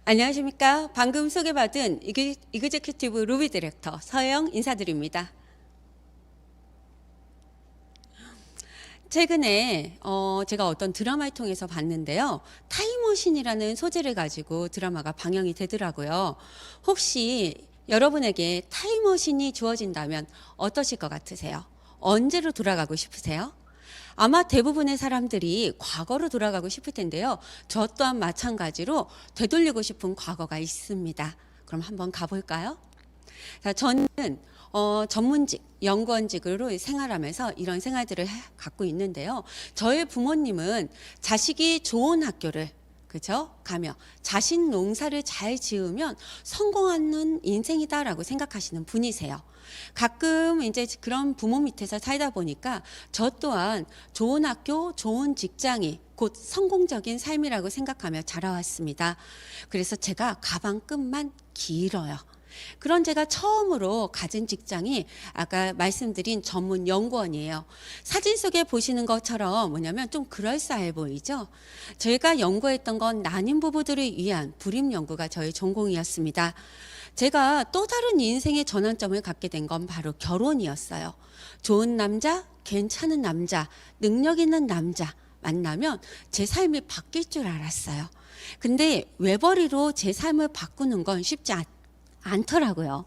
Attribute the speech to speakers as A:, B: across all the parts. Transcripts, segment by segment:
A: 안녕하십니까. 방금 소개받은 이그제큐티브 루비 디렉터 서영 인사드립니다. 최근에 제가 어떤 드라마를 통해서 봤는데요. 타임머신이라는 소재를 가지고 드라마가 방영이 되더라고요. 혹시 여러분에게 타임머신이 주어진다면 어떠실 것 같으세요? 언제로 돌아가고 싶으세요? 아마 대부분의 사람들이 과거로 돌아가고 싶을 텐데요. 저 또한 마찬가지로 되돌리고 싶은 과거가 있습니다. 그럼 한번 가볼까요? 자, 저는 전문직, 연구원직으로 생활하면서 이런 생활들을 갖고 있는데요. 저의 부모님은 자식이 좋은 학교를 그죠? 가며 자신 농사를 잘 지으면 성공하는 인생이다라고 생각하시는 분이세요. 가끔 이제 그런 부모 밑에서 살다 보니까 저 또한 좋은 학교, 좋은 직장이 곧 성공적인 삶이라고 생각하며 자라왔습니다. 그래서 제가 가방끈만 길어요. 그런 제가 처음으로 가진 직장이 아까 말씀드린 전문 연구원이에요. 사진 속에 보시는 것처럼 뭐냐면 좀 그럴싸해 보이죠? 저희가 연구했던 건 난임 부부들을 위한 불임 연구가 저의 전공이었습니다. 제가 또 다른 인생의 전환점을 갖게 된 건 바로 결혼이었어요. 좋은 남자, 괜찮은 남자, 능력 있는 남자 만나면 제 삶이 바뀔 줄 알았어요. 근데 외벌이로 제 삶을 바꾸는 건 쉽지 않더라고요.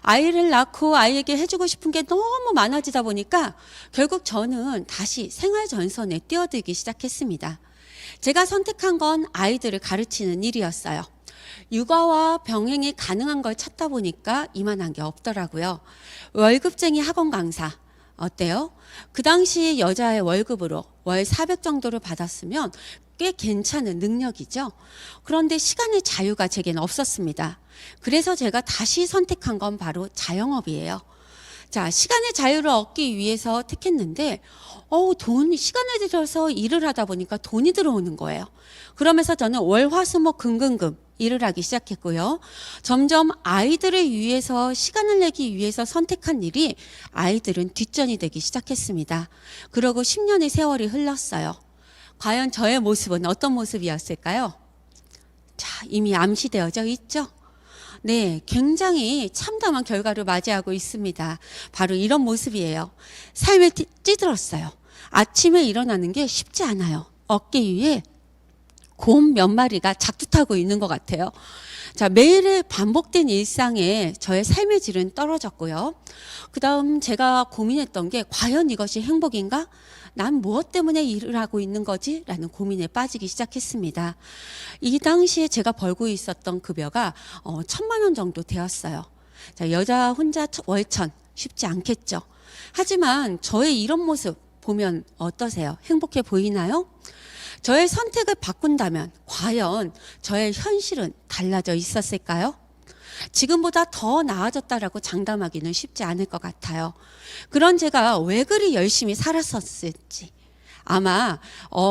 A: 아이를 낳고 아이에게 해주고 싶은 게 너무 많아지다 보니까 결국 저는 다시 생활 전선에 뛰어들기 시작했습니다. 제가 선택한 건 아이들을 가르치는 일이었어요. 육아와 병행이 가능한 걸 찾다 보니까 이만한 게 없더라고요. 월급쟁이 학원 강사 어때요? 그 당시 여자의 월급으로 월 400 정도를 받았으면 꽤 괜찮은 능력이죠. 그런데 시간의 자유가 제겐 없었습니다. 그래서 제가 다시 선택한 건 바로 자영업이에요. 자, 시간의 자유를 얻기 위해서 택했는데 시간을 들여서 일을 하다 보니까 돈이 들어오는 거예요. 그러면서 저는 월화수목금금금 일을 하기 시작했고요. 점점 아이들을 위해서 시간을 내기 위해서 선택한 일이 아이들은 뒷전이 되기 시작했습니다. 그러고 10년의 세월이 흘렀어요. 과연 저의 모습은 어떤 모습이었을까요? 자, 이미 암시되어져 있죠? 네, 굉장히 참담한 결과를 맞이하고 있습니다. 바로 이런 모습이에요. 삶에 찌들었어요. 아침에 일어나는 게 쉽지 않아요. 어깨 위에 곰 몇 마리가 작두타고 있는 것 같아요. 자, 매일의 반복된 일상에 저의 삶의 질은 떨어졌고요. 그 다음 제가 고민했던 게 과연 이것이 행복인가? 난 무엇 때문에 일을 하고 있는 거지? 라는 고민에 빠지기 시작했습니다. 이 당시에 제가 벌고 있었던 급여가 1,000만 원 정도 되었어요. 자, 여자 혼자 월천 쉽지 않겠죠. 하지만 저의 이런 모습 보면 어떠세요? 행복해 보이나요? 저의 선택을 바꾼다면 과연 저의 현실은 달라져 있었을까요? 지금보다 더 나아졌다라고 장담하기는 쉽지 않을 것 같아요. 그런 제가 왜 그리 열심히 살았었을지 아마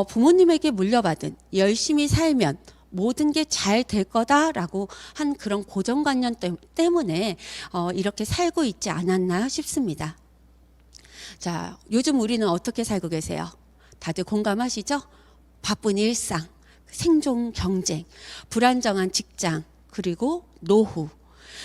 A: 부모님에게 물려받은 열심히 살면 모든 게 잘 될 거다라고 한 그런 고정관념 때문에 이렇게 살고 있지 않았나 싶습니다. 자, 요즘 우리는 어떻게 살고 계세요? 다들 공감하시죠? 바쁜 일상, 생존 경쟁, 불안정한 직장, 그리고 노후.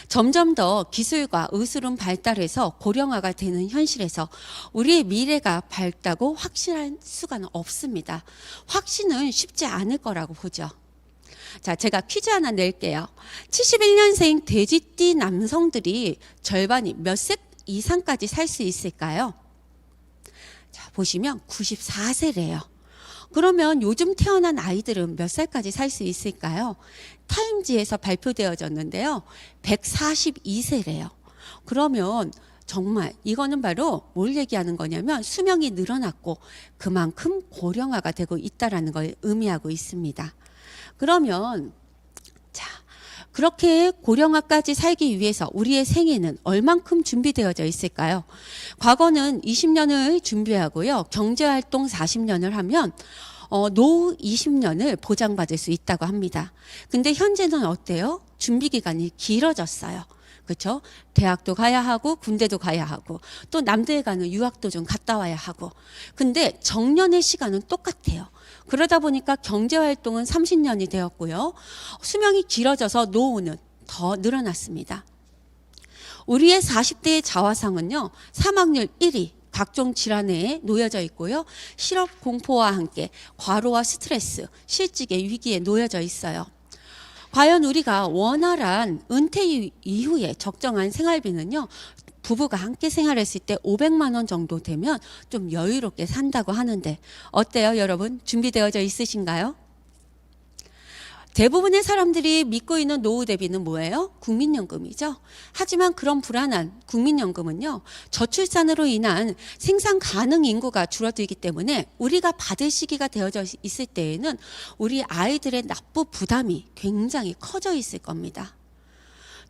A: 점점 더 기술과 의술은 발달해서 고령화가 되는 현실에서 우리의 미래가 밝다고 확신할 수가 없습니다. 확신은 쉽지 않을 거라고 보죠. 자, 제가 퀴즈 하나 낼게요. 71년생 돼지띠 남성들이 절반이 몇 세 이상까지 살 수 있을까요? 자, 보시면 94세래요. 그러면 요즘 태어난 아이들은 몇 살까지 살 수 있을까요? 타임지에서 발표되어졌는데요. 142세래요. 그러면 정말 이거는 바로 뭘 얘기하는 거냐면 수명이 늘어났고 그만큼 고령화가 되고 있다는 걸 의미하고 있습니다. 그러면 자, 그렇게 고령화까지 살기 위해서 우리의 생애는 얼만큼 준비되어져 있을까요? 과거는 20년을 준비하고요. 경제활동 40년을 하면 노후 20년을 보장받을 수 있다고 합니다. 근데 현재는 어때요? 준비 기간이 길어졌어요. 그렇죠? 대학도 가야 하고 군대도 가야 하고 또 남대에 가는 유학도 좀 갔다 와야 하고. 근데 정년의 시간은 똑같아요. 그러다 보니까 경제활동은 30년이 되었고요. 수명이 길어져서 노후는 더 늘어났습니다. 우리의 40대의 자화상은요, 사망률 1위, 각종 질환에 놓여져 있고요. 실업 공포와 함께 과로와 스트레스, 실직의 위기에 놓여져 있어요. 과연 우리가 원활한 은퇴 이후에 적정한 생활비는요, 부부가 함께 생활했을 때 500만 원 정도 되면 좀 여유롭게 산다고 하는데 어때요, 여러분? 준비되어져 있으신가요? 대부분의 사람들이 믿고 있는 노후 대비는 뭐예요? 국민연금이죠. 하지만 그런 불안한 국민연금은요, 저출산으로 인한 생산 가능 인구가 줄어들기 때문에 우리가 받을 시기가 되어져 있을 때에는 우리 아이들의 납부 부담이 굉장히 커져 있을 겁니다.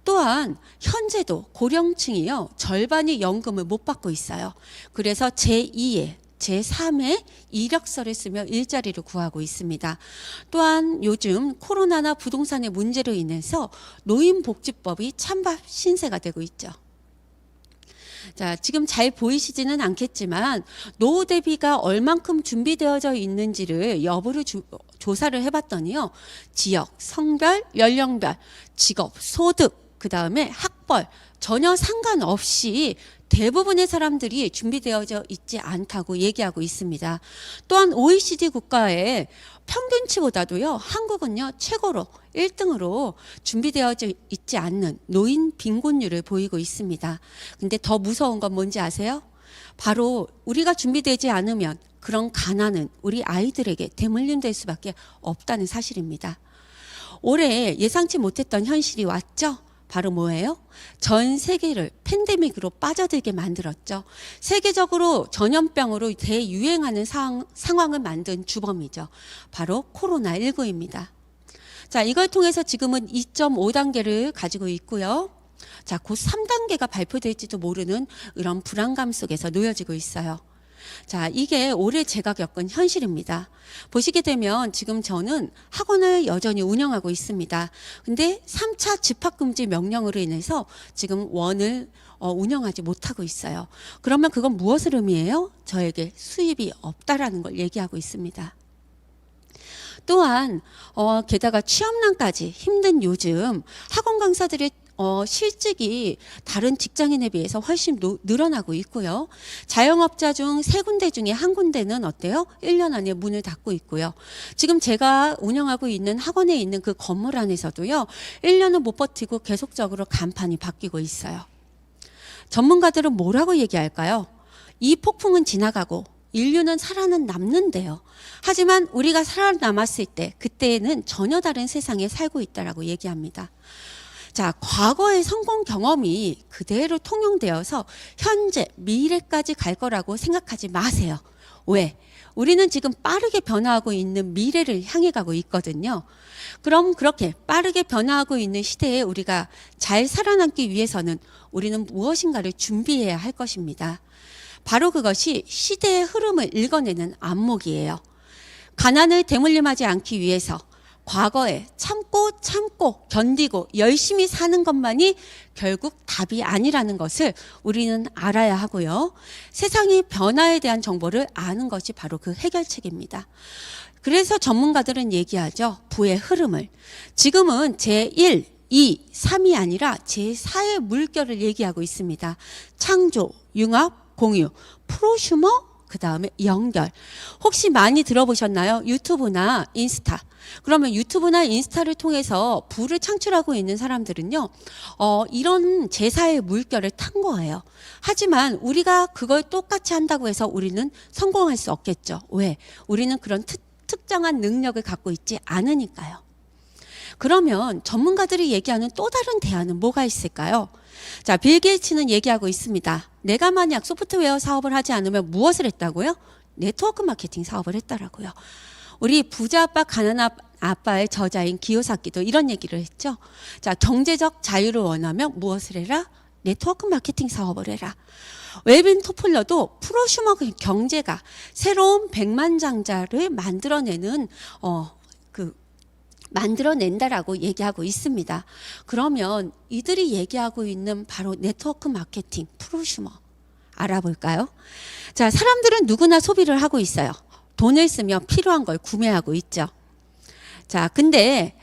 A: 또한 현재도 고령층이요, 절반이 연금을 못 받고 있어요. 그래서 제2의 제3의 이력서를 쓰며 일자리를 구하고 있습니다. 또한 요즘 코로나나 부동산의 문제로 인해서 노인복지법이 찬밥 신세가 되고 있죠. 자, 지금 잘 보이시지는 않겠지만 노후 대비가 얼만큼 준비되어져 있는지를 여부를 조사를 해봤더니요, 지역, 성별, 연령별, 직업, 소득, 그 다음에 학벌 전혀 상관없이 대부분의 사람들이 준비되어져 있지 않다고 얘기하고 있습니다. 또한 OECD 국가의 평균치보다도요, 한국은요, 최고로 1등으로 준비되어져 있지 않는 노인 빈곤율을 보이고 있습니다. 근데 더 무서운 건 뭔지 아세요? 바로 우리가 준비되지 않으면 그런 가난은 우리 아이들에게 대물림될 수밖에 없다는 사실입니다. 올해 예상치 못했던 현실이 왔죠? 바로 뭐예요? 전 세계를 팬데믹으로 빠져들게 만들었죠. 세계적으로 전염병으로 대유행하는 상황을 만든 주범이죠. 바로 코로나19입니다. 자, 이걸 통해서 지금은 2.5단계를 가지고 있고요. 자, 곧 3단계가 발표될지도 모르는 이런 불안감 속에서 놓여지고 있어요. 자, 이게 올해 제가 겪은 현실입니다. 보시게 되면 지금 저는 학원을 여전히 운영하고 있습니다. 근데 3차 집합금지 명령으로 인해서 지금 원을 운영하지 못하고 있어요. 그러면 그건 무엇을 의미해요? 저에게 수입이 없다라는 걸 얘기하고 있습니다. 또한 게다가 취업난까지 힘든 요즘 학원 강사들의 실직이 다른 직장인에 비해서 훨씬 늘어나고 있고요. 자영업자 중 3군데 중에 1군데는 어때요? 1년 안에 문을 닫고 있고요. 지금 제가 운영하고 있는 학원에 있는 그 건물 안에서도요, 1년은 못 버티고 계속적으로 간판이 바뀌고 있어요. 전문가들은 뭐라고 얘기할까요? 이 폭풍은 지나가고 인류는 살아남는데요. 하지만 우리가 살아남았을 때 그때는 전혀 다른 세상에 살고 있다라고 얘기합니다. 자, 과거의 성공 경험이 그대로 통용되어서 현재, 미래까지 갈 거라고 생각하지 마세요. 왜? 우리는 지금 빠르게 변화하고 있는 미래를 향해 가고 있거든요. 그럼 그렇게 빠르게 변화하고 있는 시대에 우리가 잘 살아남기 위해서는 우리는 무엇인가를 준비해야 할 것입니다. 바로 그것이 시대의 흐름을 읽어내는 안목이에요. 가난을 대물림하지 않기 위해서 과거에 참고 견디고 열심히 사는 것만이 결국 답이 아니라는 것을 우리는 알아야 하고요. 세상의 변화에 대한 정보를 아는 것이 바로 그 해결책입니다. 그래서 전문가들은 얘기하죠. 부의 흐름을. 지금은 제1, 2, 3이 아니라 제4의 물결을 얘기하고 있습니다. 창조, 융합, 공유, 프로슈머, 그 다음에 연결. 혹시 많이 들어보셨나요? 유튜브나 인스타. 그러면 유튜브나 인스타를 통해서 부를 창출하고 있는 사람들은요, 이런 제4의 물결을 탄 거예요. 하지만 우리가 그걸 똑같이 한다고 해서 우리는 성공할 수 없겠죠. 왜? 우리는 그런 특정한 능력을 갖고 있지 않으니까요. 그러면 전문가들이 얘기하는 또 다른 대안은 뭐가 있을까요? 자, 빌 게이츠는 얘기하고 있습니다. 내가 만약 소프트웨어 사업을 하지 않으면 무엇을 했다고요? 네트워크 마케팅 사업을 했다라고요. 우리 부자 아빠 가난한 아빠의 저자인 기요사키도 이런 얘기를 했죠. 자, 경제적 자유를 원하면 무엇을 해라? 네트워크 마케팅 사업을 해라. 웰빈 토플러도 프로슈머 경제가 새로운 백만장자를 만들어내는 그 만들어낸다라고 얘기하고 있습니다. 그러면 이들이 얘기하고 있는 바로 네트워크 마케팅, 프로슈머 알아볼까요? 자, 사람들은 누구나 소비를 하고 있어요. 돈을 쓰며 필요한 걸 구매하고 있죠. 자, 근데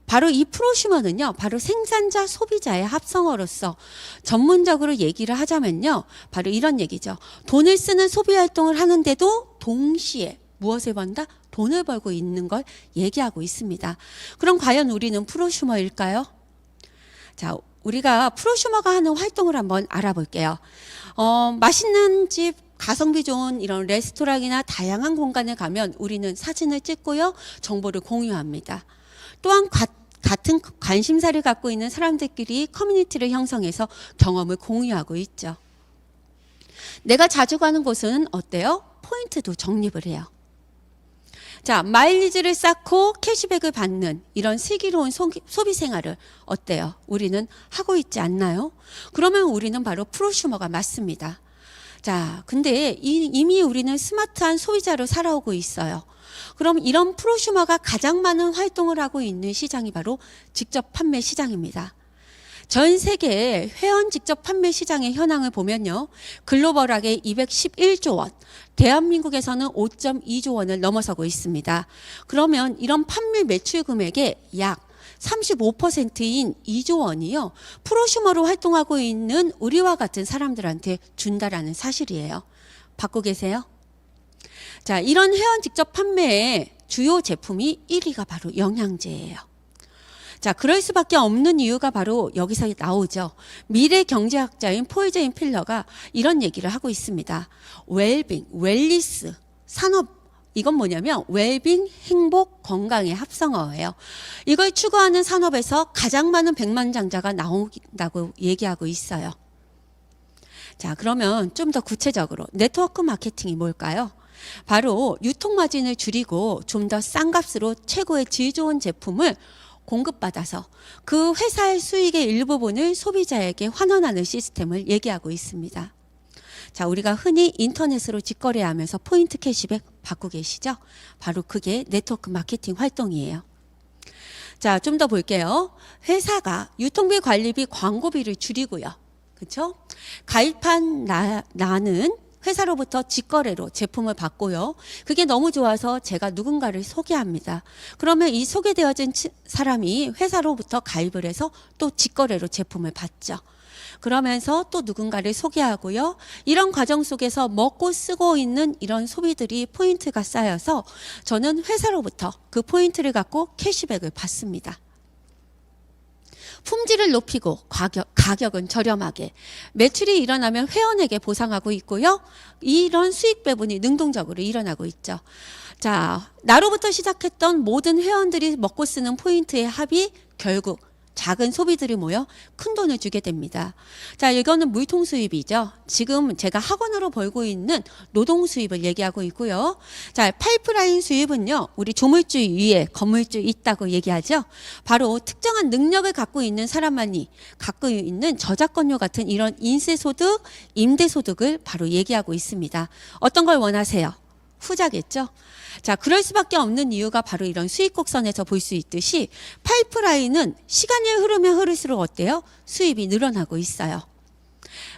A: 바로 이 프로슈머는요, 바로 생산자, 소비자의 합성어로서 전문적으로 얘기를 하자면요, 바로 이런 얘기죠. 돈을 쓰는 소비 활동을 하는데도 동시에 무엇을 번다? 돈을 벌고 있는 걸 얘기하고 있습니다. 그럼 과연 우리는 프로슈머일까요? 자, 우리가 프로슈머가 하는 활동을 한번 알아볼게요. 맛있는 집, 가성비 좋은 이런 레스토랑이나 다양한 공간에 가면 우리는 사진을 찍고요, 정보를 공유합니다. 또한 같은 관심사를 갖고 있는 사람들끼리 커뮤니티를 형성해서 경험을 공유하고 있죠. 내가 자주 가는 곳은 어때요? 포인트도 적립을 해요. 자, 마일리지를 쌓고 캐시백을 받는 이런 슬기로운 소비 생활을 어때요? 우리는 하고 있지 않나요? 그러면 우리는 바로 프로슈머가 맞습니다. 자, 근데 이미 우리는 스마트한 소비자로 살아오고 있어요. 그럼 이런 프로슈머가 가장 많은 활동을 하고 있는 시장이 바로 직접 판매 시장입니다. 전 세계 회원 직접 판매 시장의 현황을 보면요, 글로벌하게 211조 원, 대한민국에서는 5.2조 원을 넘어서고 있습니다. 그러면 이런 판매 매출 금액의 약 35%인 2조 원이요, 프로슈머로 활동하고 있는 우리와 같은 사람들한테 준다라는 사실이에요. 받고 계세요? 자, 이런 회원 직접 판매의 주요 제품이 1위가 바로 영양제예요. 자, 그럴 수밖에 없는 이유가 바로 여기서 나오죠. 미래 경제학자인 폴 제인 필러가 이런 얘기를 하고 있습니다. 웰빙, 웰리스, 산업, 이건 뭐냐면 웰빙, 행복, 건강의 합성어예요. 이걸 추구하는 산업에서 가장 많은 백만장자가 나온다고 얘기하고 있어요. 자, 그러면 좀 더 구체적으로 네트워크 마케팅이 뭘까요? 바로 유통마진을 줄이고 좀 더 싼 값으로 최고의 질 좋은 제품을 공급받아서 그 회사의 수익의 일부분을 소비자에게 환원하는 시스템을 얘기하고 있습니다. 자, 우리가 흔히 인터넷으로 직거래하면서 포인트 캐시백 받고 계시죠? 바로 그게 네트워크 마케팅 활동이에요. 자, 좀 더 볼게요. 회사가 유통비, 관리비, 광고비를 줄이고요. 그렇죠? 가입한 나는 회사로부터 직거래로 제품을 받고요. 그게 너무 좋아서 제가 누군가를 소개합니다. 그러면 이 소개되어진 사람이 회사로부터 가입을 해서 또 직거래로 제품을 받죠. 그러면서 또 누군가를 소개하고요. 이런 과정 속에서 먹고 쓰고 있는 이런 소비들이 포인트가 쌓여서 저는 회사로부터 그 포인트를 갖고 캐시백을 받습니다. 품질을 높이고 가격은 저렴하게, 매출이 일어나면 회원에게 보상하고 있고요. 이런 수익 배분이 능동적으로 일어나고 있죠. 자, 나로부터 시작했던 모든 회원들이 먹고 쓰는 포인트의 합이 결국 작은 소비들이 모여 큰 돈을 주게 됩니다. 자, 이거는 물통 수입이죠. 지금 제가 학원으로 벌고 있는 노동 수입을 얘기하고 있고요. 자, 파이프라인 수입은요, 우리 조물주 위에 건물주 있다고 얘기하죠. 바로 특정한 능력을 갖고 있는 사람만이 갖고 있는 저작권료 같은 이런 인세소득, 임대소득을 바로 얘기하고 있습니다. 어떤 걸 원하세요? 후자겠죠. 자, 그럴 수밖에 없는 이유가 바로 이런 수익 곡선에서 볼 수 있듯이 파이프라인은 시간이 흐르면 흐를수록 어때요? 수입이 늘어나고 있어요.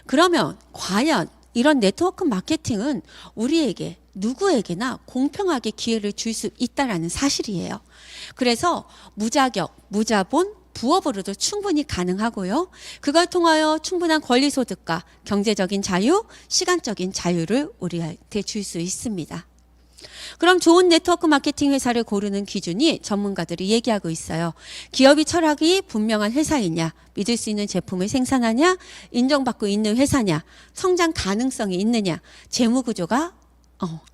A: 그러면 과연 이런 네트워크 마케팅은 우리에게 누구에게나 공평하게 기회를 줄 수 있다라는 사실이에요. 그래서 무자격, 무자본, 부업으로도 충분히 가능하고요. 그걸 통하여 충분한 권리소득과 경제적인 자유, 시간적인 자유를 우리한테 줄 수 있습니다. 그럼 좋은 네트워크 마케팅 회사를 고르는 기준이 전문가들이 얘기하고 있어요. 기업이 철학이 분명한 회사이냐, 믿을 수 있는 제품을 생산하냐, 인정받고 있는 회사냐, 성장 가능성이 있느냐, 재무 구조가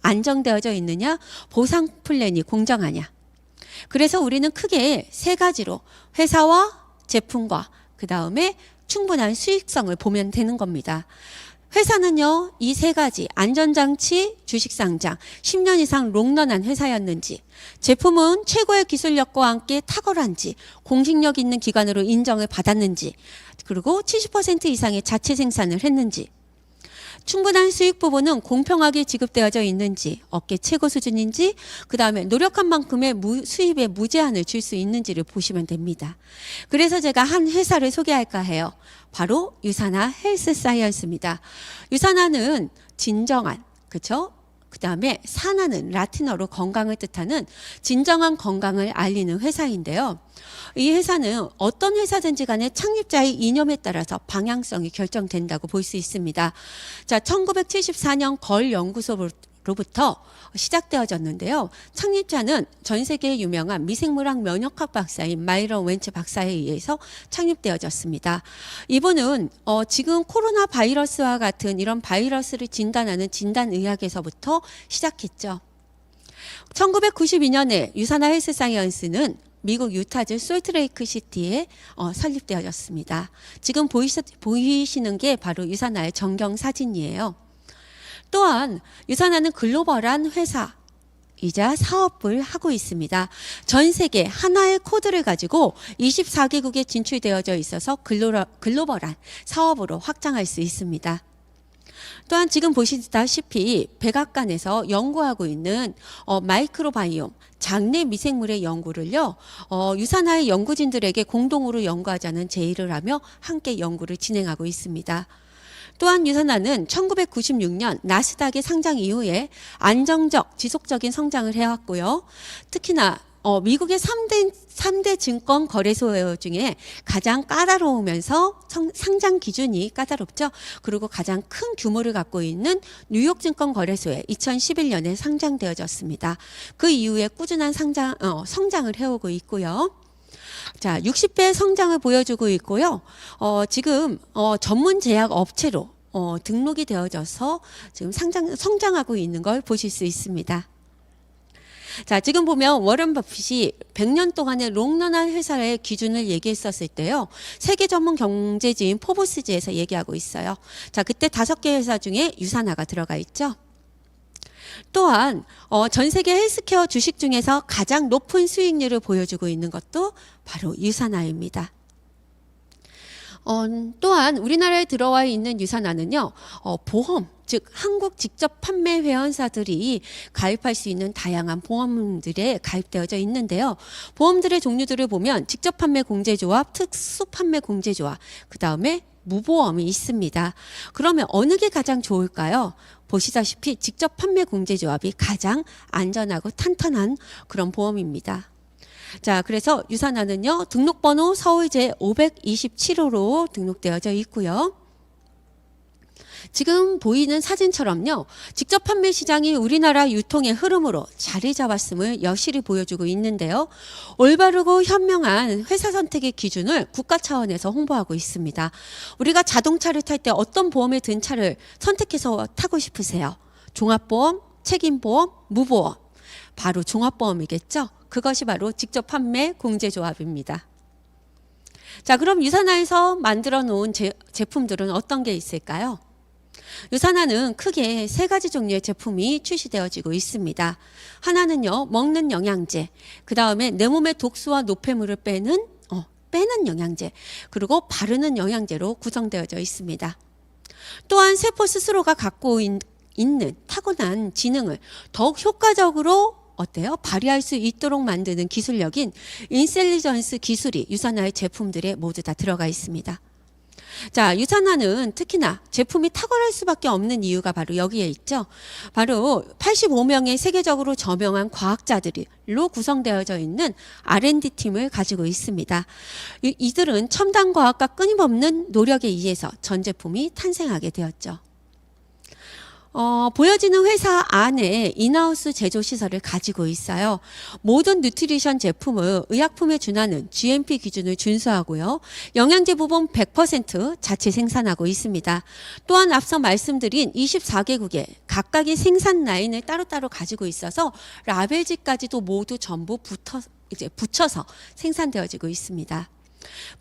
A: 안정되어져 있느냐, 보상 플랜이 공정하냐. 그래서 우리는 크게 세 가지로 회사와 제품과 그 다음에 충분한 수익성을 보면 되는 겁니다. 회사는요, 이 세 가지 안전장치, 주식상장, 10년 이상 롱런한 회사였는지, 제품은 최고의 기술력과 함께 탁월한지, 공식력 있는 기관으로 인정을 받았는지, 그리고 70% 이상의 자체 생산을 했는지, 충분한 수익 부분은 공평하게 지급되어져 있는지, 업계 최고 수준인지, 그 다음에 노력한 만큼의 수입에 무제한을 줄 수 있는지를 보시면 됩니다. 그래서 제가 한 회사를 소개할까 해요. 바로 유산화 헬스사이언스입니다. 유산화는 진정한, 그렇죠? 그 다음에 산화는 라틴어로 건강을 뜻하는 진정한 건강을 알리는 회사인데요. 이 회사는 어떤 회사든지 간에 창립자의 이념에 따라서 방향성이 결정된다고 볼 수 있습니다. 자, 1974년 걸 연구소로부터 시작되어졌는데요. 창립자는 전 세계에 유명한 미생물학 면역학 박사인 마이런 웬츠 박사에 의해서 창립되어졌습니다. 이분은 지금 코로나 바이러스와 같은 이런 바이러스를 진단하는 진단의학에서부터 시작했죠. 1992년에 유산화 헬스사이언스는 미국 유타주 솔트레이크 시티에 설립되어졌습니다. 지금 보이시는 게 바로 유산화의 전경 사진이에요. 또한 유산화는 글로벌한 회사이자 사업을 하고 있습니다. 전 세계 하나의 코드를 가지고 24개국에 진출되어져 있어서 글로벌한 사업으로 확장할 수 있습니다. 또한 지금 보시다시피 백악관에서 연구하고 있는 마이크로바이옴 장내 미생물의 연구를요, 유산화의 연구진들에게 공동으로 연구하자는 제의를 하며 함께 연구를 진행하고 있습니다. 또한 유산화는 1996년 나스닥의 상장 이후에 안정적, 지속적인 성장을 해왔고요. 특히나 미국의 3대 증권 거래소 중에 가장 까다로우면서 상장 기준이 까다롭죠. 그리고 가장 큰 규모를 갖고 있는 뉴욕 증권 거래소에 2011년에 상장되어졌습니다. 그 이후에 꾸준한 성장을 해오고 있고요. 자, 60배 성장을 보여주고 있고요. 지금 전문 제약 업체로 등록이 되어져서 지금 성장하고 있는 걸 보실 수 있습니다. 자, 지금 보면 워런 버핏이 100년 동안의 롱런한 회사의 기준을 얘기했었을 때요. 세계 전문 경제지인 포브스지에서 얘기하고 있어요. 자, 그때 5개 회사 중에 유산화가 들어가 있죠. 또한 전 세계 헬스케어 주식 중에서 가장 높은 수익률을 보여주고 있는 것도 바로 유산화입니다. 또한 우리나라에 들어와 있는 유산화는요, 보험, 즉 한국 직접 판매 회원사들이 가입할 수 있는 다양한 보험들에 가입되어져 있는데요. 보험들의 종류들을 보면 직접 판매 공제조합, 특수 판매 공제조합, 그 다음에 무보험이 있습니다. 그러면 어느 게 가장 좋을까요? 보시다시피 직접 판매 공제조합이 가장 안전하고 탄탄한 그런 보험입니다. 자, 그래서 유산화는요, 등록번호 서울제 527호로 등록되어져 있고요. 지금 보이는 사진처럼요, 직접 판매 시장이 우리나라 유통의 흐름으로 자리 잡았음을 여실히 보여주고 있는데요. 올바르고 현명한 회사 선택의 기준을 국가 차원에서 홍보하고 있습니다. 우리가 자동차를 탈 때 어떤 보험에 든 차를 선택해서 타고 싶으세요? 종합보험, 책임보험, 무보험. 바로 종합보험이겠죠? 그것이 바로 직접 판매 공제조합입니다. 자, 그럼 유산화에서 만들어 놓은 제품들은 어떤 게 있을까요? 유산화는 크게 3가지 종류의 제품이 출시되어지고 있습니다. 하나는요, 먹는 영양제, 그 다음에 내 몸의 독소와 노폐물을 빼는 영양제, 그리고 바르는 영양제로 구성되어져 있습니다. 또한 세포 스스로가 갖고 있는 타고난 지능을 더욱 효과적으로 발휘할 수 있도록 만드는 기술력인 인셀리전스 기술이 유산화의 제품들에 모두 다 들어가 있습니다. 자, 유산화는 특히나 제품이 탁월할 수밖에 없는 이유가 바로 여기에 있죠. 바로 85명의 세계적으로 저명한 과학자들로 구성되어져 있는 R&D 팀을 가지고 있습니다. 이들은 첨단 과학과 끊임없는 노력에 의해서 전 제품이 탄생하게 되었죠. 보여지는 회사 안에 인하우스 제조 시설을 가지고 있어요. 모든 뉴트리션 제품을 의약품에 준하는 GMP 기준을 준수하고요. 영양제 부분 100% 자체 생산하고 있습니다. 또한 앞서 말씀드린 24개국에 각각의 생산 라인을 따로따로 가지고 있어서 라벨지까지도 모두 전부 붙여서 생산되어지고 있습니다.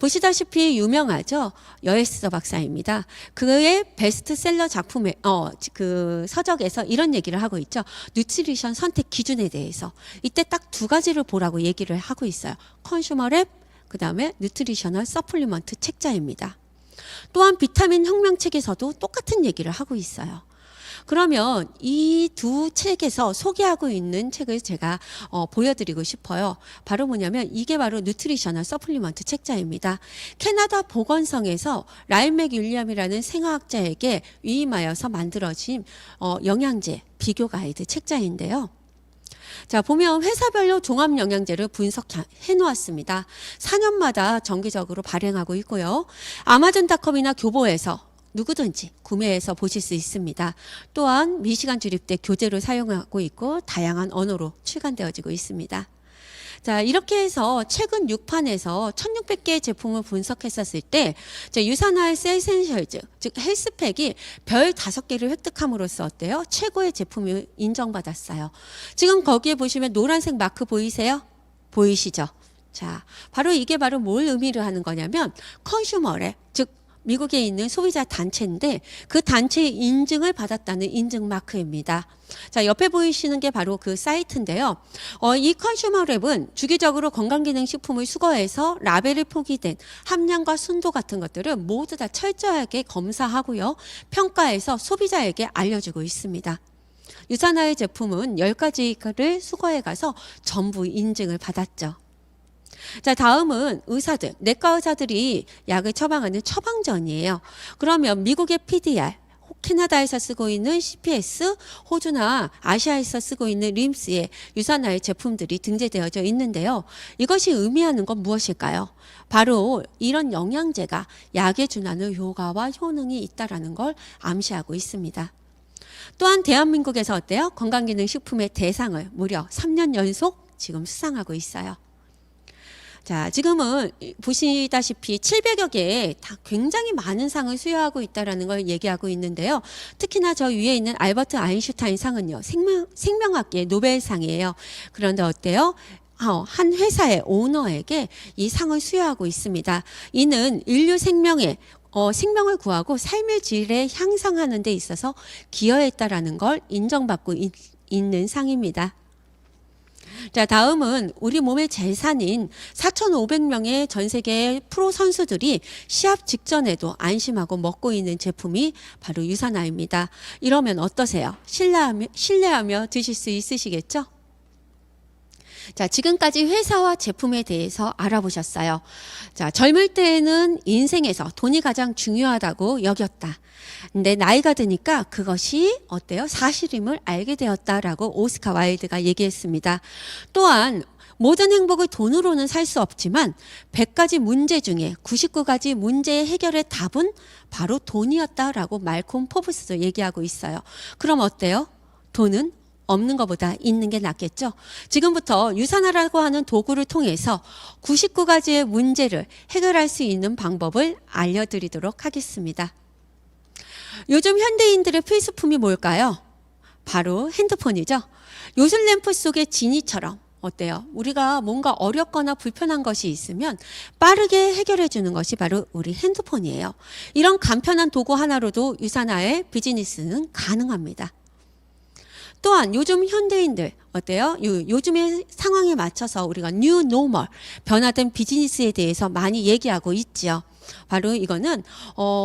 A: 보시다시피 유명하죠. 여에스더 박사입니다. 그의 베스트셀러 작품의 그 서적에서 이런 얘기를 하고 있죠. 뉴트리션 선택 기준에 대해서 이때 딱 2가지를 보라고 얘기를 하고 있어요. 컨슈머랩, 그 다음에 뉴트리셔널 서플리먼트 책자입니다. 또한 비타민 혁명책에서도 똑같은 얘기를 하고 있어요. 그러면 이 두 책에서 소개하고 있는 책을 제가 보여드리고 싶어요. 바로 뭐냐면 이게 바로 뉴트리셔널 서플리먼트 책자입니다. 캐나다 보건성에서 라인 맥윌리엄이라는 생화학자에게 위임하여서 만들어진 영양제 비교 가이드 책자인데요. 자, 보면 회사별로 종합 영양제를 분석해 놓았습니다. 4년마다 정기적으로 발행하고 있고요. 아마존닷컴이나 교보에서 누구든지 구매해서 보실 수 있습니다. 또한 미시간 주립대 교재로 사용하고 있고 다양한 언어로 출간되어지고 있습니다. 자, 이렇게 해서 최근 6판에서 1600개의 제품을 분석했었을 때 유산화의 셀센셜즈, 즉 헬스팩이 별 5개를 획득함으로써 어때요? 최고의 제품이 인정받았어요. 지금 거기에 보시면 노란색 마크 보이세요? 보이시죠? 자, 바로 이게 바로 뭘 의미를 하는 거냐면 컨슈머랩, 즉 미국에 있는 소비자 단체인데 그 단체의 인증을 받았다는 인증 마크입니다. 자, 옆에 보이시는 게 바로 그 사이트인데요. 이 컨슈머랩은 주기적으로 건강기능식품을 수거해서 라벨이 표기된 함량과 순도 같은 것들을 모두 다 철저하게 검사하고요. 평가해서 소비자에게 알려주고 있습니다. 유산화의 제품은 10가지를 수거해 가서 전부 인증을 받았죠. 자, 다음은 의사들, 내과 의사들이 약을 처방하는 처방전이에요. 그러면 미국의 PDR, 캐나다에서 쓰고 있는 CPS, 호주나 아시아에서 쓰고 있는 림스의 유산화의 제품들이 등재되어져 있는데요. 이것이 의미하는 건 무엇일까요? 바로 이런 영양제가 약에 준하는 효과와 효능이 있다는 걸 암시하고 있습니다. 또한 대한민국에서 어때요? 건강기능식품의 대상을 무려 3년 연속 지금 수상하고 있어요. 자, 지금은 보시다시피 700여 개의 다 굉장히 많은 상을 수여하고 있다는 걸 얘기하고 있는데요. 특히나 저 위에 있는 알버트 아인슈타인 상은요, 생명학계의 노벨상이에요. 그런데 어때요? 한 회사의 오너에게 이 상을 수여하고 있습니다. 이는 인류 생명을 구하고 삶의 질을 향상하는 데 있어서 기여했다라는 걸 인정받고 있는 상입니다. 자, 다음은 우리 몸의 재산인 4,500명의 전 세계 프로 선수들이 시합 직전에도 안심하고 먹고 있는 제품이 바로 유산화입니다. 이러면 어떠세요? 신뢰하며 드실 수 있으시겠죠? 자, 지금까지 회사와 제품에 대해서 알아보셨어요. 자, 젊을 때에는 인생에서 돈이 가장 중요하다고 여겼다. 근데 나이가 드니까 그것이 어때요? 사실임을 알게 되었다라고 오스카 와일드가 얘기했습니다. 또한 모든 행복을 돈으로는 살 수 없지만 100가지 문제 중에 99가지 문제의 해결의 답은 바로 돈이었다라고 말콤 포브스도 얘기하고 있어요. 그럼 어때요? 돈은 없는 것보다 있는 게 낫겠죠. 지금부터 유산화라고 하는 도구를 통해서 99가지의 문제를 해결할 수 있는 방법을 알려드리도록 하겠습니다. 요즘 현대인들의 필수품이 뭘까요? 바로 핸드폰이죠. 요술 램프 속의 지니처럼 어때요? 우리가 뭔가 어렵거나 불편한 것이 있으면 빠르게 해결해 주는 것이 바로 우리 핸드폰이에요. 이런 간편한 도구 하나로도 유산화의 비즈니스는 가능합니다. 또한 요즘 현대인들 어때요? 요즘의 상황에 맞춰서 우리가 뉴 노멀, 변화된 비즈니스에 대해서 많이 얘기하고 있죠. 바로 이거는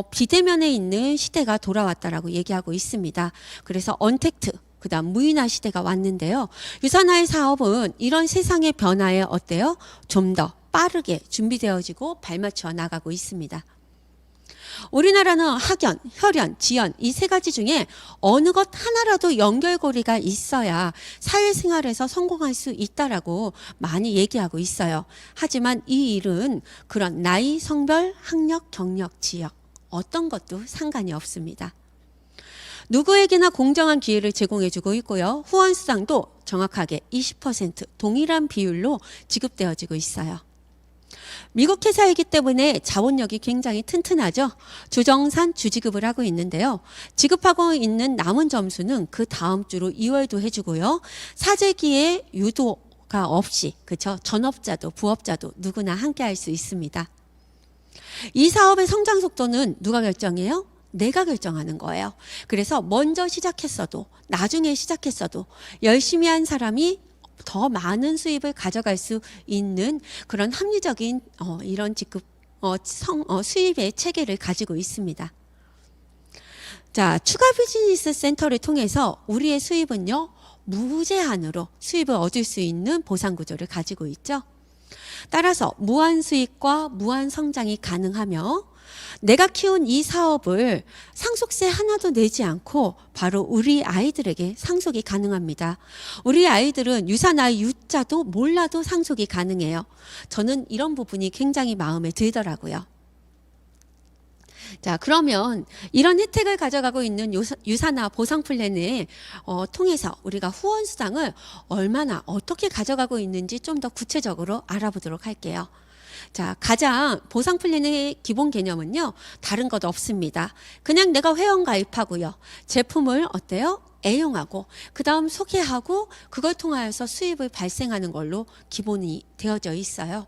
A: 비대면에 있는 시대가 돌아왔다라고 얘기하고 있습니다. 그래서 언택트, 그다음 무인화 시대가 왔는데요. 유산화의 사업은 이런 세상의 변화에 어때요? 좀 더 빠르게 준비되어지고 발맞춰 나가고 있습니다. 우리나라는 학연, 혈연, 지연 이 3가지 중에 어느 것 하나라도 연결고리가 있어야 사회생활에서 성공할 수 있다라고 많이 얘기하고 있어요. 하지만 이 일은 그런 나이, 성별, 학력, 경력, 지역 어떤 것도 상관이 없습니다. 누구에게나 공정한 기회를 제공해주고 있고요. 후원 수당도 정확하게 20% 동일한 비율로 지급되어지고 있어요. 미국 회사이기 때문에 자본력이 굉장히 튼튼하죠. 주정산 주지급을 하고 있는데요. 지급하고 있는 남은 점수는 그 다음 주로 이월도 해주고요. 사재기에 유도가 없이 그렇죠. 전업자도 부업자도 누구나 함께 할 수 있습니다. 이 사업의 성장 속도는 누가 결정해요? 내가 결정하는 거예요. 그래서 먼저 시작했어도 나중에 시작했어도 열심히 한 사람이 더 많은 수입을 가져갈 수 있는 그런 합리적인 이런 지급 수입의 체계를 가지고 있습니다. 자, 추가 비즈니스 센터를 통해서 우리의 수입은요, 무제한으로 수입을 얻을 수 있는 보상 구조를 가지고 있죠. 따라서 무한 수익과 무한 성장이 가능하며 내가 키운 이 사업을 상속세 하나도 내지 않고 바로 우리 아이들에게 상속이 가능합니다. 우리 아이들은 유산아이 유자도 몰라도 상속이 가능해요. 저는 이런 부분이 굉장히 마음에 들더라고요. 자, 그러면 이런 혜택을 가져가고 있는 유산화 보상 플랜을 통해서 우리가 후원 수당을 얼마나 어떻게 가져가고 있는지 좀 더 구체적으로 알아보도록 할게요. 자, 가장 보상 플랜의 기본 개념은요, 다른 것 없습니다. 그냥 내가 회원 가입하고요, 제품을 어때요? 애용하고 그 다음 소개하고 그걸 통하여서 수입을 발생하는 걸로 기본이 되어져 있어요.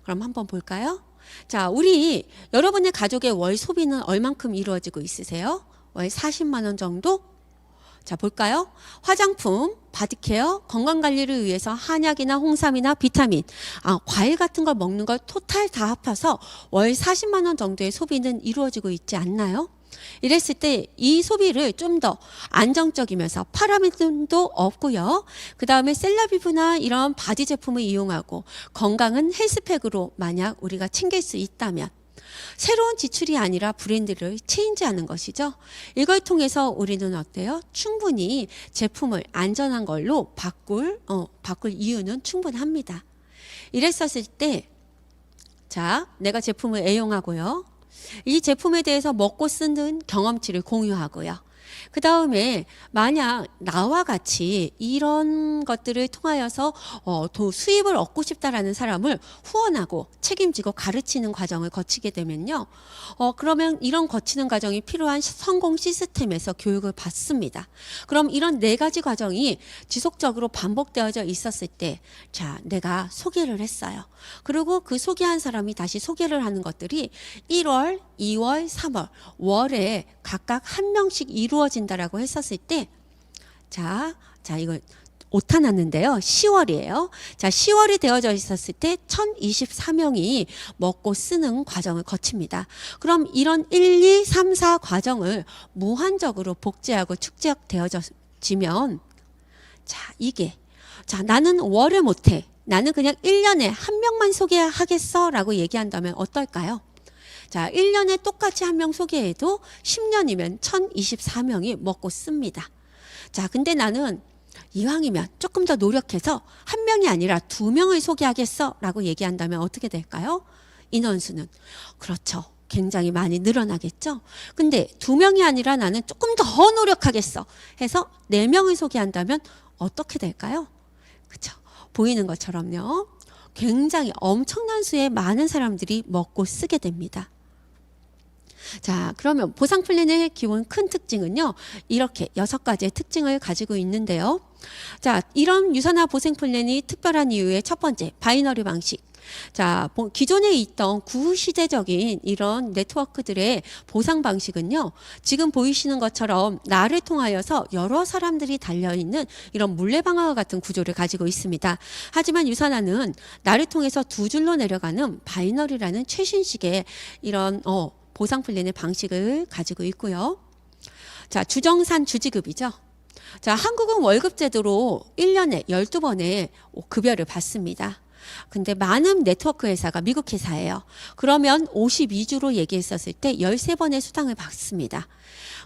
A: 그럼 한번 볼까요? 자, 여러분의 가족의 월 소비는 얼만큼 이루어지고 있으세요? 월 40만 원 정도? 자, 볼까요? 화장품, 바디케어, 건강관리를 위해서 한약이나 홍삼이나 비타민, 과일 같은 걸 먹는 걸 토탈 다 합해서 월 40만 원 정도의 소비는 이루어지고 있지 않나요? 이랬을 때 이 소비를 좀 더 안정적이면서 파라미터도 없고요. 그 다음에 셀라비브나 이런 바디 제품을 이용하고 건강은 헬스팩으로 만약 우리가 챙길 수 있다면 새로운 지출이 아니라 브랜드를 체인지하는 것이죠. 이걸 통해서 우리는 어때요? 충분히 제품을 안전한 걸로 바꿀 이유는 충분합니다. 이랬었을 때, 자, 내가 제품을 애용하고요. 이 제품에 대해서 먹고 쓰는 경험치를 공유하고요. 그 다음에 만약 나와 같이 이런 것들을 통하여서 수입을 얻고 싶다라는 사람을 후원하고 책임지고 가르치는 과정을 거치게 되면요. 그러면 이런 거치는 과정이 필요한 성공 시스템에서 교육을 받습니다. 그럼 이런 4가지 과정이 지속적으로 반복되어져 있었을 때, 자, 내가 소개를 했어요. 그리고 그 소개한 사람이 다시 소개를 하는 것들이 1월, 2월, 3월, 월에 각각 한 명씩 이루어진다라고 했었을 때, 자, 이거 오타 났는데요. 10월이에요. 자, 10월이 되어져 있었을 때 1024명이 먹고 쓰는 과정을 거칩니다. 그럼 이런 1, 2, 3, 4 과정을 무한적으로 복제하고 축적되어지면, 자, 나는 월에 못해. 나는 그냥 1년에 한 명만 소개하겠어 라고 얘기한다면 어떨까요? 자, 1년에 똑같이 한 명 소개해도 10년이면 1024명이 먹고 씁니다. 자, 근데 나는 이왕이면 조금 더 노력해서 한 명이 아니라 2명을 소개하겠어 라고 얘기한다면 어떻게 될까요? 인원수는, 그렇죠, 굉장히 많이 늘어나겠죠. 근데 2명이 아니라 나는 조금 더 노력하겠어 해서 4명을 소개한다면 어떻게 될까요? 그렇죠. 보이는 것처럼요, 굉장히 엄청난 수의 많은 사람들이 먹고 쓰게 됩니다. 자, 그러면 보상 플랜의 기본 큰 특징은요, 이렇게 6가지의 특징을 가지고 있는데요. 자, 이런 유산화 보상 플랜이 특별한 이유의 첫 번째, 바이너리 방식. 자, 기존에 있던 구시대적인 이런 네트워크들의 보상 방식은요, 지금 보이시는 것처럼 나를 통하여서 여러 사람들이 달려있는 이런 물레방아와 같은 구조를 가지고 있습니다. 하지만 유산화는 나를 통해서 2줄로 내려가는 바이너리라는 최신식의 이런 보상 플랜의 방식을 가지고 있고요. 자, 주정산 주지급이죠. 자, 한국은 월급 제도로 1년에 12번의 급여를 받습니다. 근데 많은 네트워크 회사가 미국 회사예요. 그러면 52주로 얘기했었을 때 13번의 수당을 받습니다.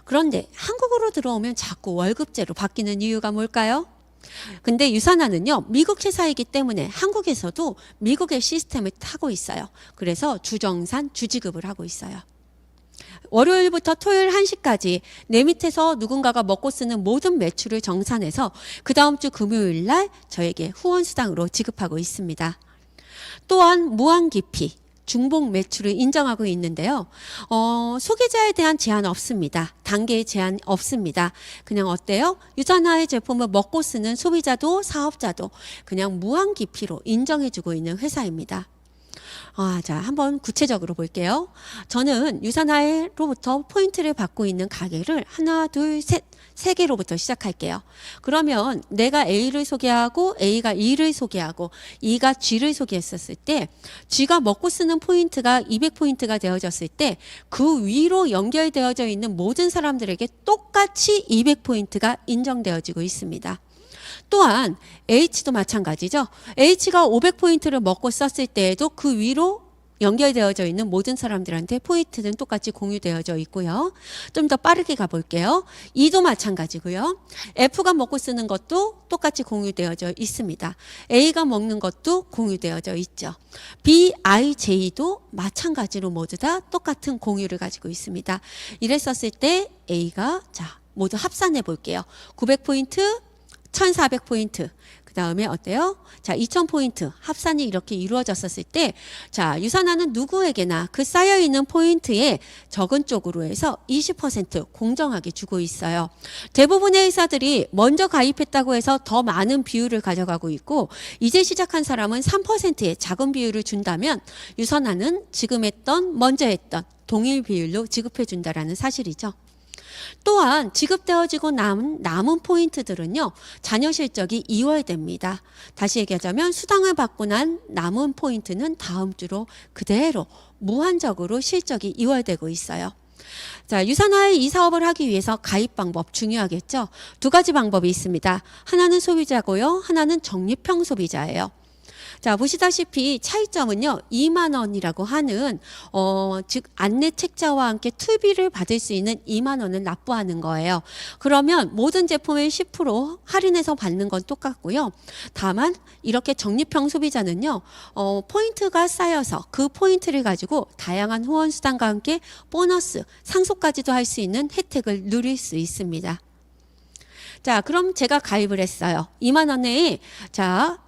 A: 그런데 한국으로 들어오면 자꾸 월급제로 바뀌는 이유가 뭘까요? 근데 유산화는요, 미국 회사이기 때문에 한국에서도 미국의 시스템을 타고 있어요. 그래서 주정산 주지급을 하고 있어요. 월요일부터 토요일 1시까지 내 밑에서 누군가가 먹고 쓰는 모든 매출을 정산해서 그 다음 주 금요일 날 저에게 후원 수당으로 지급하고 있습니다. 또한 무한 기피, 중복 매출을 인정하고 있는데요. 소비자에 대한 제한 없습니다. 단계의 제한 없습니다. 그냥 어때요? 유산화의 제품을 먹고 쓰는 소비자도 사업자도 그냥 무한 기피로 인정해주고 있는 회사입니다. 자, 한번 구체적으로 볼게요. 저는 유산하에로부터 포인트를 받고 있는 가게를 하나, 둘, 셋, 세 개로부터 시작할게요. 그러면 내가 A를 소개하고 A가 E를 소개하고 E가 G를 소개했었을 때 G가 먹고 쓰는 포인트가 200포인트가 되어졌을 때 그 위로 연결되어져 있는 모든 사람들에게 똑같이 200포인트가 인정되어지고 있습니다. 또한 H도 마찬가지죠. H가 500포인트를 먹고 썼을 때에도 그 위로 연결되어져 있는 모든 사람들한테 포인트는 똑같이 공유되어져 있고요. 좀 더 빠르게 가볼게요. E도 마찬가지고요. F가 먹고 쓰는 것도 똑같이 공유되어져 있습니다. A가 먹는 것도 공유되어져 있죠. B, I, J도 마찬가지로 모두 다 똑같은 공유를 가지고 있습니다. 이랬었을 때 A가 자 모두 합산해 볼게요. 900포인트, 1400포인트, 그 다음에 어때요? 자, 2000포인트 합산이 이렇게 이루어졌었을 때, 자, 유산하는 누구에게나 그 쌓여있는 포인트의 적은 쪽으로 해서 20% 공정하게 주고 있어요. 대부분의 회사들이 먼저 가입했다고 해서 더 많은 비율을 가져가고 있고, 이제 시작한 사람은 3%의 작은 비율을 준다면, 유산하는 지금 했던, 먼저 했던 동일 비율로 지급해 준다라는 사실이죠. 또한 지급되어지고 남은 포인트들은요, 잔여 실적이 이월됩니다. 다시 얘기하자면 수당을 받고 난 남은 포인트는 다음 주로 그대로 무한적으로 실적이 이월되고 있어요. 자, 유산화의 이 사업을 하기 위해서 가입 방법 중요하겠죠. 두 가지 방법이 있습니다. 하나는 소비자고요, 하나는 적립형 소비자예요. 자, 보시다시피 차이점은요, 2만 원이라고 하는 즉 안내 책자와 함께 투비를 받을 수 있는 2만 원을 납부하는 거예요. 그러면 모든 제품의 10% 할인해서 받는 건 똑같고요. 다만 이렇게 적립형 소비자는요, 포인트가 쌓여서 그 포인트를 가지고 다양한 후원 수당과 함께 보너스, 상속까지도 할 수 있는 혜택을 누릴 수 있습니다. 자, 그럼 제가 가입을 했어요. 2만 원에 자,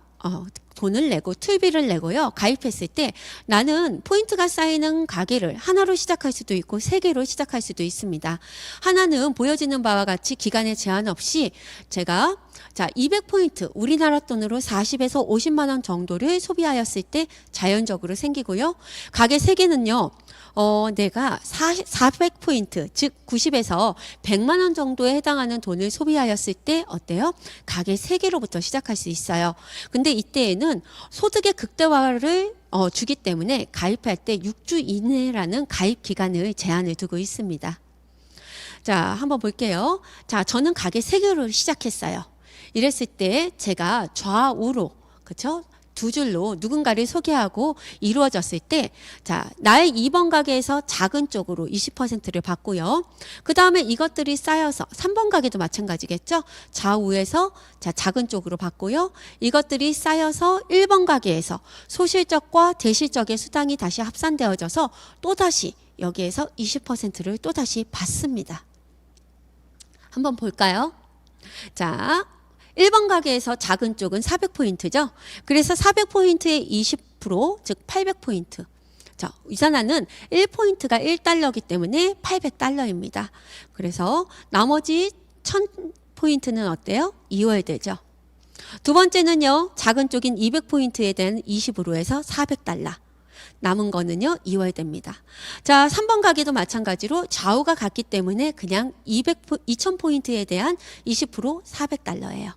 A: 돈을 내고 투비를 내고요. 가입했을 때 나는 포인트가 쌓이는 가게를 하나로 시작할 수도 있고 세 개로 시작할 수도 있습니다. 하나는 보여지는 바와 같이 기간에 제한 없이 제가 자 200포인트 우리나라 돈으로 40에서 50만 원 정도를 소비하였을 때 자연적으로 생기고요. 가게 세 개는요. 내가 400포인트, 즉 90에서 100만 원 정도에 해당하는 돈을 소비하였을 때 어때요? 가게 3개로부터 시작할 수 있어요. 근데 이때에는 소득의 극대화를 주기 때문에 가입할 때 6주 이내라는 가입 기간을 제한을 두고 있습니다. 자, 한번 볼게요. 자, 저는 가게 3개로 시작했어요. 이랬을 때 제가 좌우로, 그렇죠? 두 줄로 누군가를 소개하고 이루어졌을 때, 자, 나의 2번 가게에서 작은 쪽으로 20%를 받고요. 그 다음에 이것들이 쌓여서 3번 가게도 마찬가지겠죠? 좌우에서 자, 작은 쪽으로 받고요. 이것들이 쌓여서 1번 가게에서 소실적과 대실적의 수당이 다시 합산되어져서 또다시 여기에서 20%를 또다시 받습니다. 한번 볼까요? 자, 1번 가게에서 작은 쪽은 400포인트죠. 그래서 400포인트의 20%, 즉 800포인트. 자, 유산화는 1포인트가 1달러이기 때문에 800달러입니다. 그래서 나머지 1000포인트는 어때요? 2월 되죠. 두 번째는요, 작은 쪽인 200포인트에 대한 20으로 해서 400달러. 남은 거는요 2월 됩니다. 자, 3번 가게도 마찬가지로 좌우가 같기 때문에 그냥 2000포인트에 대한 20% 400달러예요.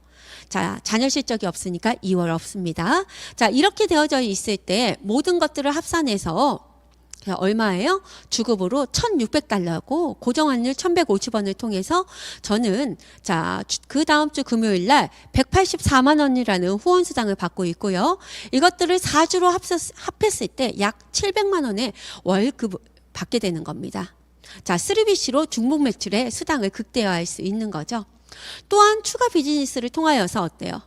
A: 자, 잔여 실적이 없으니까 2월 없습니다. 자, 이렇게 되어져 있을 때 모든 것들을 합산해서 얼마예요? 주급으로 1,600달러고 고정환율 1,150원을 통해서 저는 자, 그 다음 주 금요일 날 184만 원이라는 후원 수당을 받고 있고요. 이것들을 4주로 합했을 때 약 700만 원의 월급 받게 되는 겁니다. 자, 3BC로 중복 매출의 수당을 극대화할 수 있는 거죠. 또한 추가 비즈니스를 통하여서 어때요?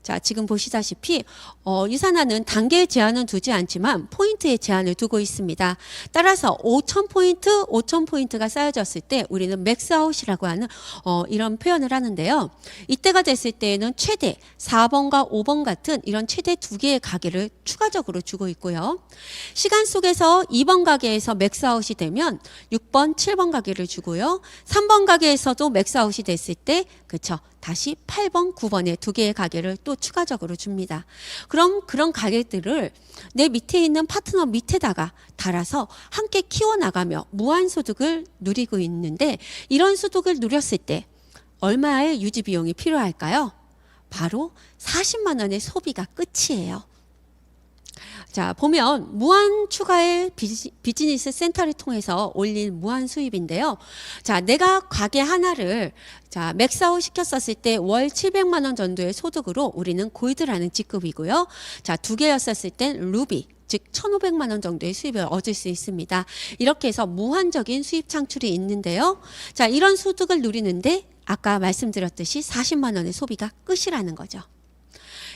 A: 자, 지금 보시다시피 유산화는 단계의 제한은 두지 않지만 포인트의 제한을 두고 있습니다. 따라서 5,000포인트가 쌓여졌을 때 우리는 맥스아웃이라고 하는 이런 표현을 하는데요. 이때가 됐을 때에는 최대 4번과 5번 같은 이런 최대 2개의 가게를 추가적으로 주고 있고요. 시간 속에서 2번 가게에서 맥스아웃이 되면 6번, 7번 가게를 주고요. 3번 가게에서도 맥스아웃이 됐을 때 그렇죠. 다시 8번, 9번에 두 개의 가게를 또 추가적으로 줍니다. 그럼 그런 가게들을 내 밑에 있는 파트너 밑에다가 달아서 함께 키워나가며 무한소득을 누리고 있는데, 이런 소득을 누렸을 때 얼마의 유지 비용이 필요할까요? 바로 40만 원의 소비가 끝이에요. 자, 보면 무한 추가의 비즈니스 센터를 통해서 올린 무한 수입인데요. 자, 내가 가게 하나를 맥사웃 시켰었을 때 월 700만 원 정도의 소득으로 우리는 골드라는 직급이고요. 자, 두 개였었을 땐 루비, 즉 1,500만 원 정도의 수입을 얻을 수 있습니다. 이렇게 해서 무한적인 수입 창출이 있는데요. 자, 이런 소득을 누리는데 아까 말씀드렸듯이 40만 원의 소비가 끝이라는 거죠.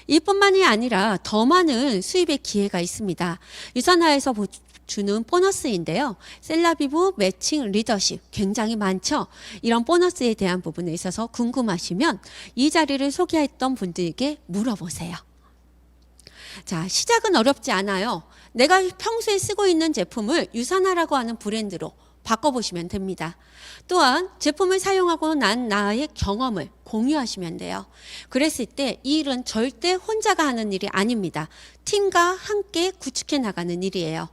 A: 이뿐만이 아니라 더 많은 수입의 기회가 있습니다. 유산화에서 주는 보너스인데요. 셀라비브, 매칭, 리더십 굉장히 많죠. 이런 보너스에 대한 부분에 있어서 궁금하시면 이 자리를 소개했던 분들에게 물어보세요. 자, 시작은 어렵지 않아요. 내가 평소에 쓰고 있는 제품을 유산화라고 하는 브랜드로 바꿔보시면 됩니다. 또한 제품을 사용하고 난 나의 경험을 공유하시면 돼요. 그랬을 때 이 일은 절대 혼자가 하는 일이 아닙니다. 팀과 함께 구축해 나가는 일이에요.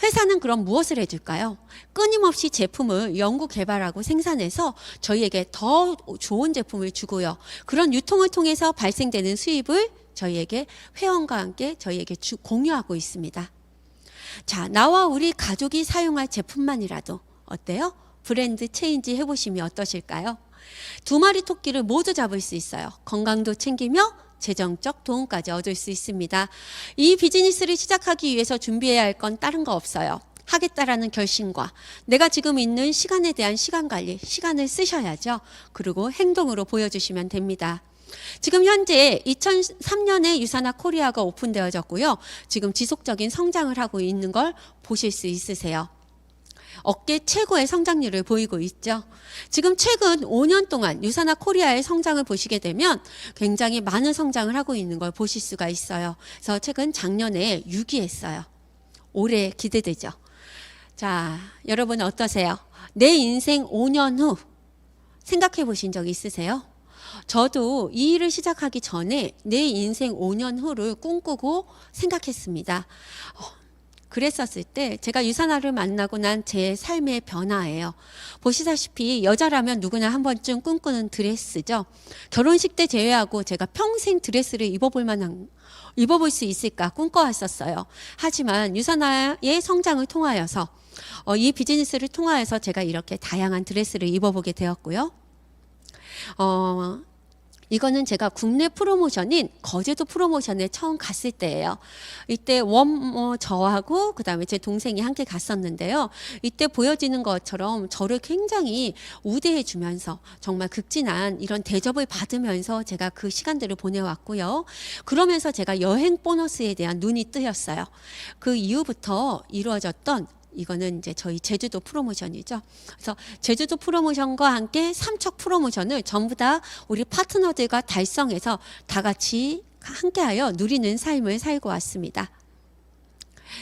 A: 회사는 그럼 무엇을 해줄까요? 끊임없이 제품을 연구 개발하고 생산해서 저희에게 더 좋은 제품을 주고요. 그런 유통을 통해서 발생되는 수입을 저희에게 회원과 함께 저희에게 공유하고 있습니다. 자, 나와 우리 가족이 사용할 제품만이라도 어때요? 브랜드 체인지 해보시면 어떠실까요? 두 마리 토끼를 모두 잡을 수 있어요. 건강도 챙기며 재정적 도움까지 얻을 수 있습니다. 이 비즈니스를 시작하기 위해서 준비해야 할 건 다른 거 없어요. 하겠다라는 결심과 내가 지금 있는 시간에 대한 시간 관리, 시간을 쓰셔야죠. 그리고 행동으로 보여주시면 됩니다. 지금 현재 2003년에 유산화 코리아가 오픈되어졌고요. 지금 지속적인 성장을 하고 있는 걸 보실 수 있으세요. 업계 최고의 성장률을 보이고 있죠. 지금 최근 5년 동안 유산화 코리아의 성장을 보시게 되면 굉장히 많은 성장을 하고 있는 걸 보실 수가 있어요. 그래서 최근 작년에 6위했어요. 올해 기대되죠. 자, 여러분 어떠세요? 내 인생 5년 후 생각해 보신 적 있으세요? 저도 이 일을 시작하기 전에 내 인생 5년 후를 꿈꾸고 생각했습니다. 그랬었을 때 제가 유산화를 만나고 난 제 삶의 변화예요. 보시다시피 여자라면 누구나 한 번쯤 꿈꾸는 드레스죠. 결혼식 때 제외하고 제가 평생 드레스를 입어볼 수 있을까 꿈꿔왔었어요. 하지만 유산화의 성장을 통하여서 이 비즈니스를 통하여서 제가 이렇게 다양한 드레스를 입어보게 되었고요. 이거는 제가 국내 프로모션인 거제도 프로모션에 처음 갔을 때예요. 이때 저하고 그다음에 제 동생이 함께 갔었는데요. 이때 보여지는 것처럼 저를 굉장히 우대해 주면서 정말 극진한 이런 대접을 받으면서 제가 그 시간들을 보내왔고요. 그러면서 제가 여행 보너스에 대한 눈이 뜨였어요. 그 이후부터 이루어졌던 이거는 이제 저희 제주도 프로모션이죠. 그래서 제주도 프로모션과 함께 삼척 프로모션을 전부 다 우리 파트너들과 달성해서 다 같이 함께하여 누리는 삶을 살고 왔습니다.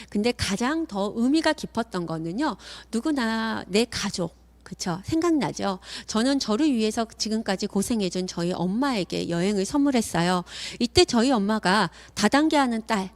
A: 근데 가장 더 의미가 깊었던 거는요. 누구나 내 가족, 그쵸? 생각나죠? 저는 저를 위해서 지금까지 고생해준 저희 엄마에게 여행을 선물했어요. 이때 저희 엄마가 다단계 하는 딸,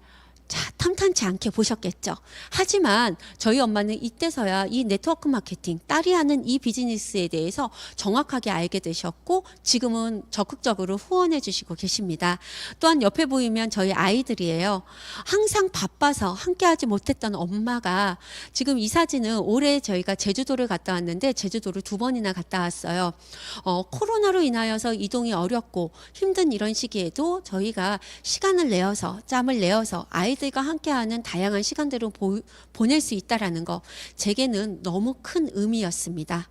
A: 자, 탐탄치 않게 보셨겠죠. 하지만 저희 엄마는 이때서야 이 네트워크 마케팅, 딸이 하는 이 비즈니스에 대해서 정확하게 알게 되셨고 지금은 적극적으로 후원해 주시고 계십니다. 또한 옆에 보이면 저희 아이들이에요. 항상 바빠서 함께하지 못했던 엄마가 지금 이 사진은 올해 저희가 제주도를 갔다 왔는데 제주도를 2번이나 갔다 왔어요. 코로나로 인하여서 이동이 어렵고 힘든 이런 시기에도 저희가 시간을 내어서 짬을 내어서 아이들과 함께하는 다양한 시간들을 보낼 수 있다는 거 제게는 너무 큰 의미였습니다.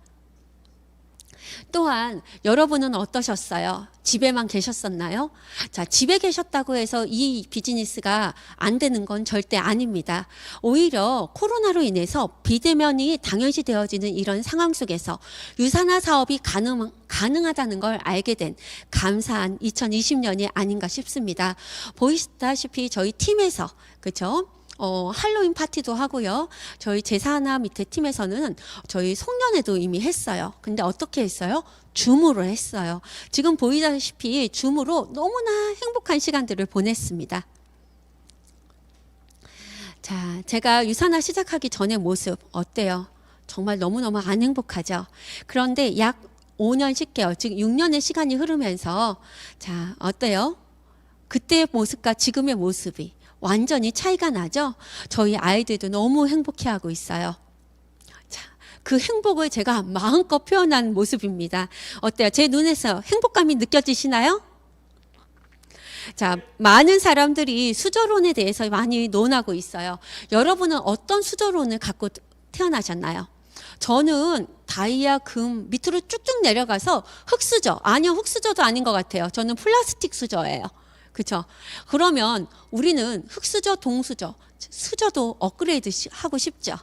A: 또한 여러분은 어떠셨어요? 집에만 계셨었나요? 자, 집에 계셨다고 해서 이 비즈니스가 안 되는 건 절대 아닙니다. 오히려 코로나로 인해서 비대면이 당연시 되어지는 이런 상황 속에서 유산화 사업이 가능하다는 걸 알게 된 감사한 2020년이 아닌가 싶습니다. 보시다시피 저희 팀에서 그렇죠? 할로윈 파티도 하고요. 저희 제사하나 밑에 팀에서는 저희 송년회도 이미 했어요. 근데 어떻게 했어요? 줌으로 했어요. 지금 보이다시피 줌으로 너무나 행복한 시간들을 보냈습니다. 자, 제가 유산화 시작하기 전의 모습 어때요? 정말 너무너무 안 행복하죠? 그런데 약 5년 10개월, 즉 6년의 시간이 흐르면서 자, 어때요? 그때의 모습과 지금의 모습이 완전히 차이가 나죠? 저희 아이들도 너무 행복해하고 있어요. 자, 그 행복을 제가 마음껏 표현한 모습입니다. 어때요? 제 눈에서 행복감이 느껴지시나요? 자, 많은 사람들이 수저론에 대해서 많이 논하고 있어요. 여러분은 어떤 수저론을 갖고 태어나셨나요? 저는 다이아, 금 밑으로 쭉쭉 내려가서 흑수저. 아니요, 흑수저도 아닌 것 같아요. 저는 플라스틱 수저예요. 그렇죠? 그러면 우리는 흑수저, 동수저, 수저도 업그레이드 하고 싶죠.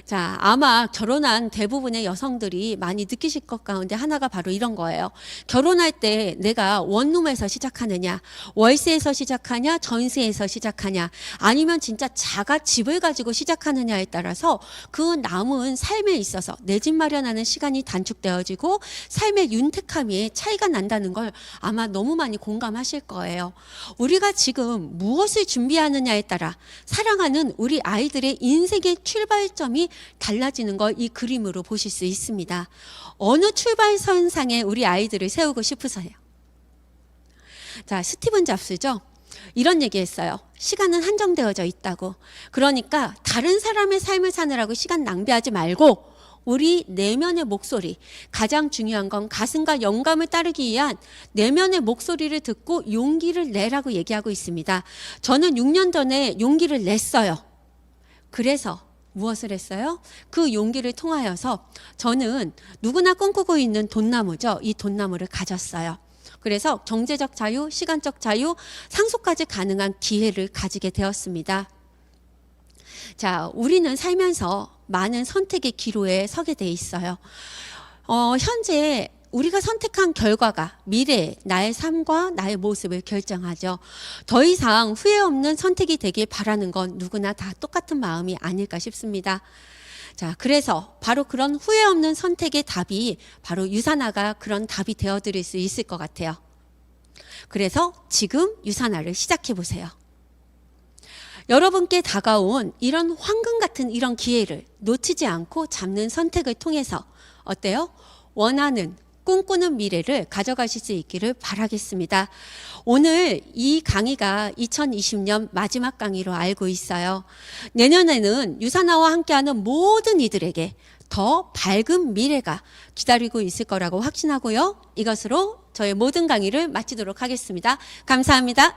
A: 자, 아마 결혼한 대부분의 여성들이 많이 느끼실 것 가운데 하나가 바로 이런 거예요. 결혼할 때 내가 원룸에서 시작하느냐, 월세에서 시작하냐, 전세에서 시작하냐, 아니면 진짜 자가 집을 가지고 시작하느냐에 따라서 그 남은 삶에 있어서 내 집 마련하는 시간이 단축되어지고 삶의 윤택함이 차이가 난다는 걸 아마 너무 많이 공감하실 거예요. 우리가 지금 무엇을 준비하느냐에 따라 사랑하는 우리 아이들의 인생의 출발점이 달라지는 걸 이 그림으로 보실 수 있습니다. 어느 출발선상에 우리 아이들을 세우고 싶으세요? 자, 스티븐 잡스죠? 이런 얘기했어요. 시간은 한정되어져 있다고. 그러니까 다른 사람의 삶을 사느라고 시간 낭비하지 말고 우리 내면의 목소리, 가장 중요한 건 가슴과 영감을 따르기 위한 내면의 목소리를 듣고 용기를 내라고 얘기하고 있습니다. 저는 6년 전에 용기를 냈어요. 그래서 무엇을 했어요? 그 용기를 통하여서 저는 누구나 꿈꾸고 있는 돈나무죠. 이 돈나무를 가졌어요. 그래서 경제적 자유, 시간적 자유, 상속까지 가능한 기회를 가지게 되었습니다. 자, 우리는 살면서 많은 선택의 기로에 서게 돼 있어요. 현재 우리가 선택한 결과가 미래 나의 삶과 나의 모습을 결정하죠. 더 이상 후회 없는 선택이 되길 바라는 건 누구나 다 똑같은 마음이 아닐까 싶습니다. 자, 그래서 바로 그런 후회 없는 선택의 답이 바로 유산화가 그런 답이 되어드릴 수 있을 것 같아요. 그래서 지금 유산화를 시작해 보세요. 여러분께 다가온 이런 황금 같은 이런 기회를 놓치지 않고 잡는 선택을 통해서 어때요? 원하는 꿈꾸는 미래를 가져가실 수 있기를 바라겠습니다. 오늘 이 강의가 2020년 마지막 강의로 알고 있어요. 내년에는 유산화와 함께하는 모든 이들에게 더 밝은 미래가 기다리고 있을 거라고 확신하고요. 이것으로 저의 모든 강의를 마치도록 하겠습니다. 감사합니다.